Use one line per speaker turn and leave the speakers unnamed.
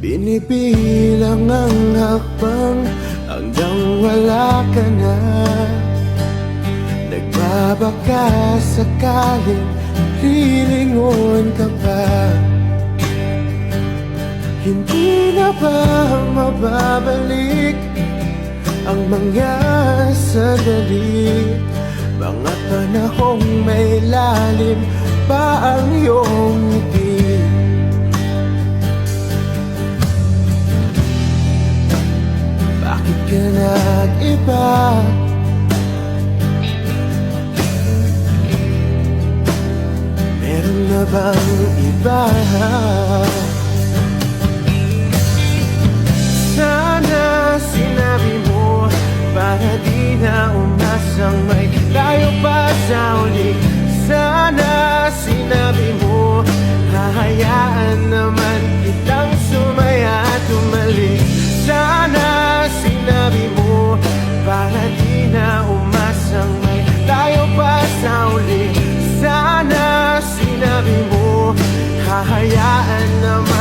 Binibilang ang hakbang hanggang wala ka na. Nagbabaka sakaling lilingon ka pa. Hindi na ba mababalik ang mga sandali? Mga panahong may lalim pa ang iyong ngiti. Bakit ka nag-iba? Meron na bang iba? Sana sinabi mo para di na umasang may tayo pa sa uli. Sana sinabi mo hahayaan naman kitang sumaya at umalik. Sana sinabi mo para di na umasang may tayo pa sa uli. Sana sinabi mo hahayaan naman